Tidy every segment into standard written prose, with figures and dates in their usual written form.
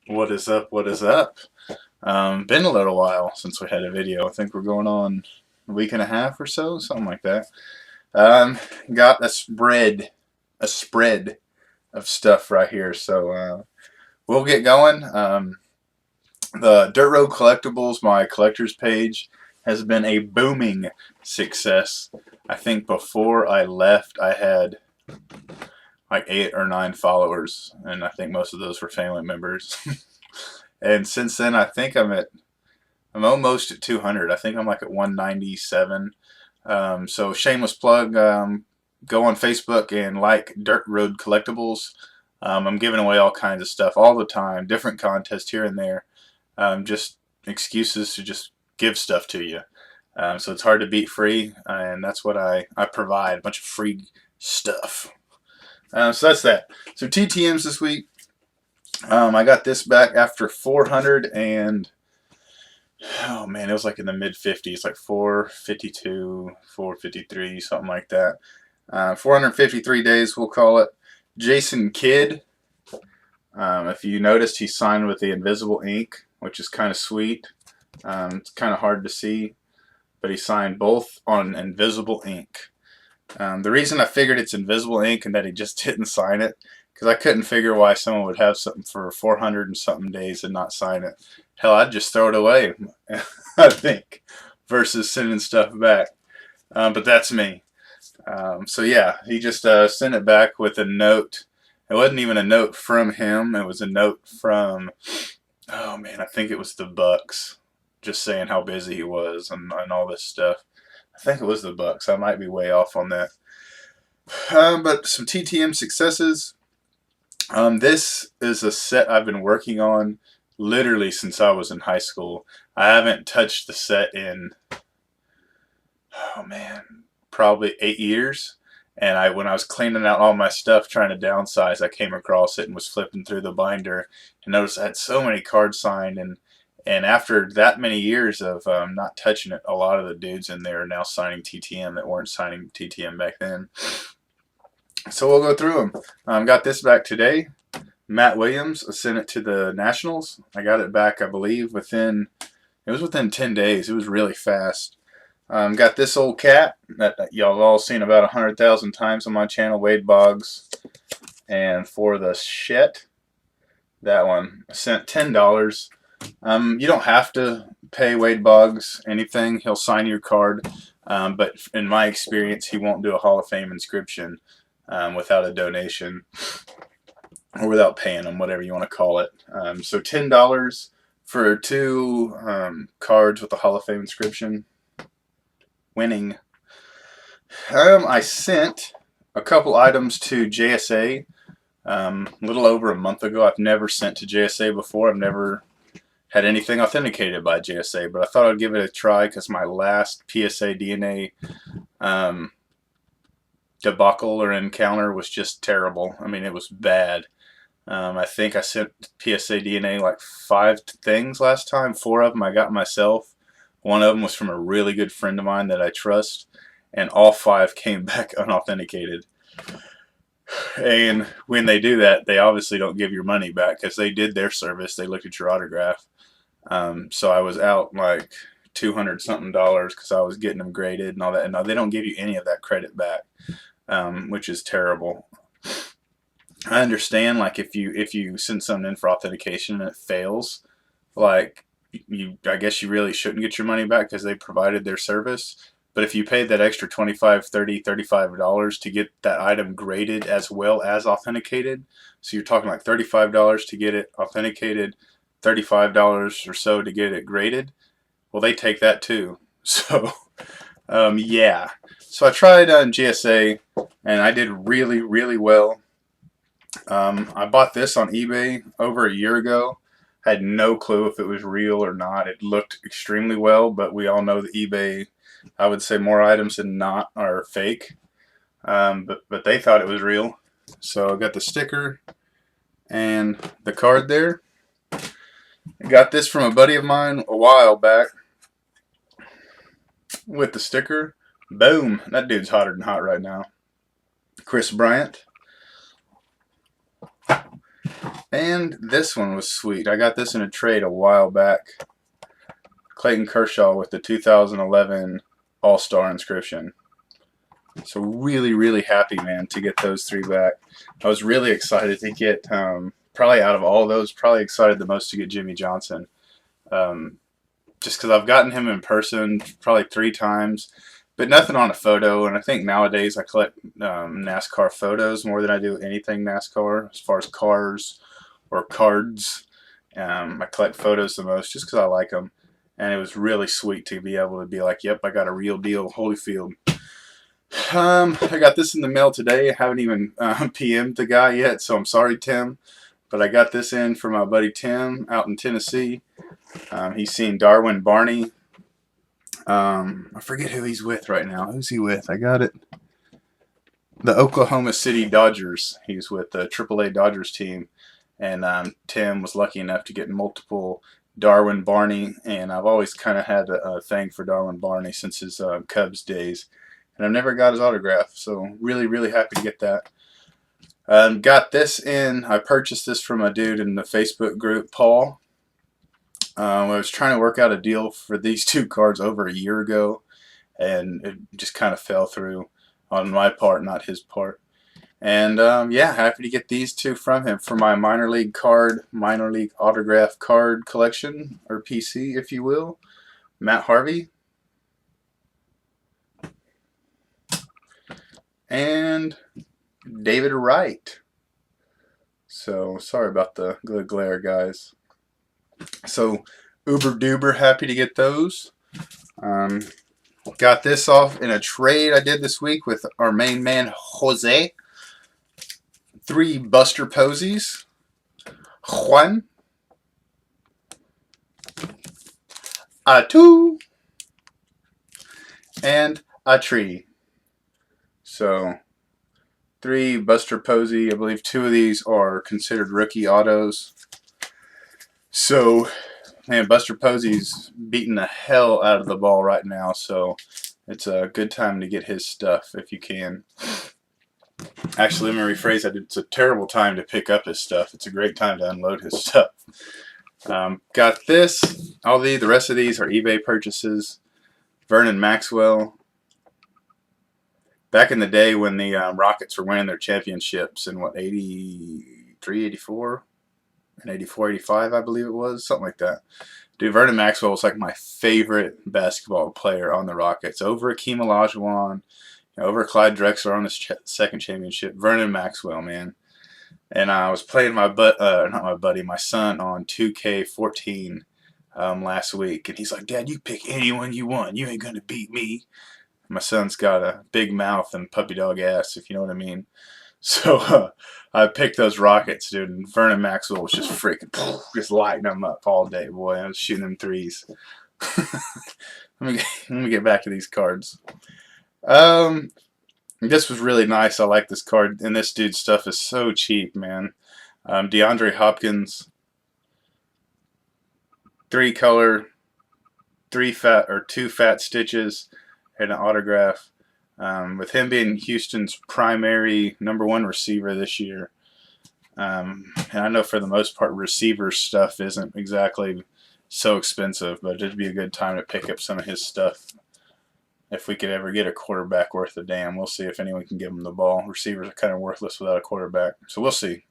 What is up? What is up? Been a little while since we had a video. I think we're going on a week and a half or so, something like that. Got a spread of stuff right here. So we'll get going. The Dirt Road Collectibles, my collector's page, has been a booming success. I think before I left, I had like 8 or 9 followers, and I think most of those were family members. And since then, I think I'm almost at 200. I think I'm like at 197. So shameless plug. Go on Facebook and like Dirt Road Collectibles. I'm giving away all kinds of stuff all the time, different contests here and there. Just excuses to just give stuff to you. So it's hard to beat free, and that's what I provide, a bunch of free stuff. So that's that. So TTMs this week. I got this back after 400 and oh man, it was like in the mid 50s, like 452, 453, something like that. 453 days, we'll call it. Jason Kidd. If you noticed, he signed with the invisible ink, which is kind of sweet. It's kind of hard to see, but he signed both on invisible ink. The reason I figured it's invisible ink and that he just didn't sign it, because I couldn't figure why someone would have something for 400 and something days and not sign it. Hell, I'd just throw it away, I think, versus sending stuff back. But that's me. So yeah, he just sent it back with a note. It wasn't even a note from him. It was a note from, oh man, I think it was the Bucks, just saying how busy he was and all this stuff. I think it was the Bucks. I might be way off on that. But some TTM successes. This is a set I've been working on literally since I was in high school. I haven't touched the set in, oh man, probably 8 years. And when I was cleaning out all my stuff trying to downsize, I came across it and was flipping through the binder and noticed I had so many cards signed. And after that many years of not touching it, a lot of the dudes in there are now signing TTM that weren't signing TTM back then. So we'll go through them. Got this back today. Matt Williams sent it to the Nationals. I got it back, I believe, within 10 days. It was really fast. Got this old cat that y'all all seen about 100,000 times on my channel, Wade Boggs. And for the shit, that one, I sent $10. You don't have to pay Wade Boggs anything. He'll sign your card. But in my experience, he won't do a Hall of Fame inscription without a donation or without paying them, whatever you want to call it. So $10 for 2 cards with the Hall of Fame inscription. Winning. I sent a couple items to JSA a little over a month ago. I've never sent to JSA before. I've never had anything authenticated by JSA, but I thought I'd give it a try because my last PSA DNA debacle or encounter was just terrible. I mean, it was bad. I think I sent PSA DNA like 5 things last time. 4 of them I got myself. One of them was from a really good friend of mine that I trust, and all 5 came back unauthenticated. And when they do that, they obviously don't give your money back because they did their service. They looked at your autograph. So I was out like $200 something because I was getting them graded and all that. And no, they don't give you any of that credit back, which is terrible. I understand, like if you send something in for authentication and it fails, like I guess you really shouldn't get your money back because they provided their service. But if you paid that extra $25, $30, $35 to get that item graded as well as authenticated, so you're talking like $35 to get it authenticated, $35 or so to get it graded, well, they take that too. So yeah. So I tried on GSA and I did really, really well. I bought this on eBay over a year ago. I had no clue if it was real or not. It looked extremely well, but we all know that eBay, I would say more items than not are fake. But they thought it was real. So I got the sticker and the card there. I got this from a buddy of mine a while back with the sticker. Boom. That dude's hotter than hot right now. Chris Bryant. And this one was sweet. I got this in a trade a while back. Clayton Kershaw with the 2011 All-Star inscription. So really, really happy, man, to get those three back. I was really excited to get, probably out of all those, probably excited the most to get Jimmy Johnson. Um, just because I've gotten him in person probably 3 times, but nothing on a photo. And I think nowadays I collect NASCAR photos more than I do anything NASCAR as far as cars or cards. I collect photos the most just because I like them. And it was really sweet to be able to be like, yep, I got a real deal Holyfield. I got this in the mail today. I haven't even PM'd the guy yet, so I'm sorry, Tim. But I got this in for my buddy Tim out in Tennessee. He's seen Darwin Barney. I forget who he's with right now. Who's he with? I got it. The Oklahoma City Dodgers. He's with the AAA Dodgers team. And Tim was lucky enough to get multiple Darwin Barney. And I've always kind of had a thing for Darwin Barney since his Cubs days. And I've never got his autograph. So really, really happy to get that. Got this in. I purchased this from a dude in the Facebook group, Paul. I was trying to work out a deal for these 2 cards over a year ago, and it just kind of fell through on my part, not his part. And yeah, happy to get these 2 from him for my minor league autograph card collection, or PC, if you will. Matt Harvey. And David Wright. So, sorry about the glare, guys. So, uber duper happy to get those. Got this off in a trade I did this week with our main man, Jose. 3 Buster Posies. Juan. 2. And a tree. So, 3 Buster Posey. I believe 2 of these are considered rookie autos. So, man, Buster Posey's beating the hell out of the ball right now, so it's a good time to get his stuff if you can. Actually, let me rephrase that. It's a terrible time to pick up his stuff. It's a great time to unload his stuff. Got this. The rest of these are eBay purchases. Vernon Maxwell. Back in the day when the Rockets were winning their championships in, 83, 84? In 84, 85, I believe it was. Something like that. Dude, Vernon Maxwell was like my favorite basketball player on the Rockets. Over Akeem Olajuwon, over Clyde Drexler on his second championship. Vernon Maxwell, man. And I was playing my son on 2K14 last week. And he's like, Dad, you pick anyone you want. You ain't going to beat me. My son's got a big mouth and puppy dog ass, if you know what I mean. So I picked those Rockets, dude, and Vernon Maxwell was just freaking, just lighting them up all day, boy. I was shooting them threes. Let me get back to these cards. This was really nice. I like this card, and this dude's stuff is so cheap, man. DeAndre Hopkins, 3 color, 2 fat stitches, and an autograph. With him being Houston's primary #1 receiver this year. And I know for the most part receiver stuff isn't exactly so expensive, but it'd be a good time to pick up some of his stuff. If we could ever get a quarterback worth a damn. We'll see if anyone can give him the ball. Receivers are kind of worthless without a quarterback. So we'll see.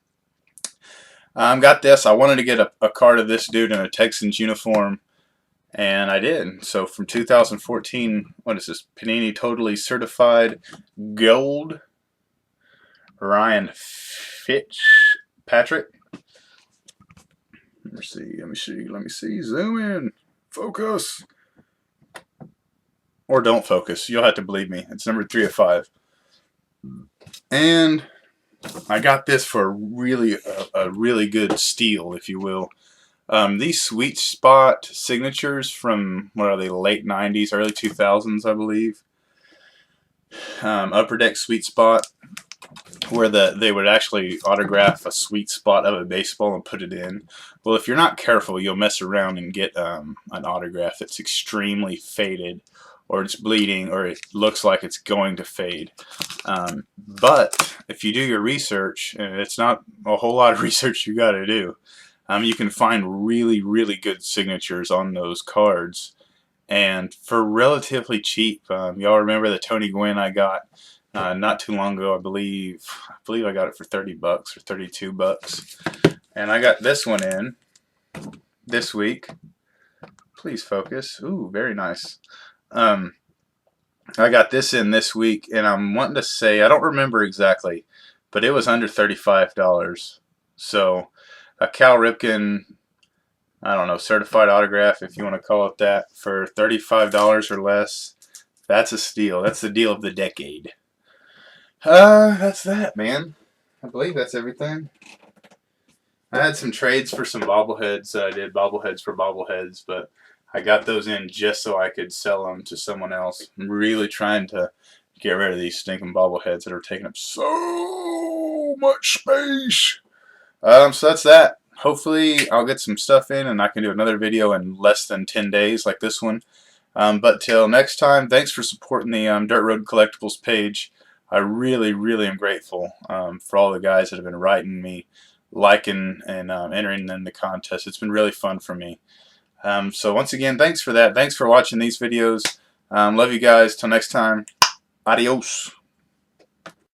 Got this. I wanted to get a card of this dude in a Texans uniform. And I did. So from 2014, what is this? Panini Totally Certified Gold. Ryan Fitzpatrick. Let me see. Zoom in. Focus. Or don't focus. You'll have to believe me. It's number 3 of 5. And I got this for a really good steal, if you will. These Sweet Spot signatures from, what are they, late 90s, early 2000s, I believe. Upper Deck Sweet Spot, where they would actually autograph a sweet spot of a baseball and put it in. Well, if you're not careful, you'll mess around and get an autograph that's extremely faded or it's bleeding, or it looks like it's going to fade. But if you do your research, and it's not a whole lot of research you got to do, you can find really, really good signatures on those cards, and for relatively cheap. Y'all remember the Tony Gwynn I got not too long ago? I believe I got it for $30 or $32, and I got this one in this week. Please focus. Ooh, very nice. I got this in this week, and I'm wanting to say, I don't remember exactly, but it was under $35. So a Cal Ripken, I don't know, certified autograph, if you want to call it that, for $35 or less, that's a steal. That's the deal of the decade. That's that, man. I believe that's everything. I had some trades for some bobbleheads. I did bobbleheads for bobbleheads, but I got those in just so I could sell them to someone else. I'm really trying to get rid of these stinking bobbleheads that are taking up so much space. So that's that. Hopefully I'll get some stuff in and I can do another video in less than 10 days like this one. But till next time, thanks for supporting the Dirt Road Collectibles page. I really, really am grateful for all the guys that have been writing me, liking, and entering in the contest. It's been really fun for me. So once again, thanks for that. Thanks for watching these videos. Love you guys. Till next time, adios.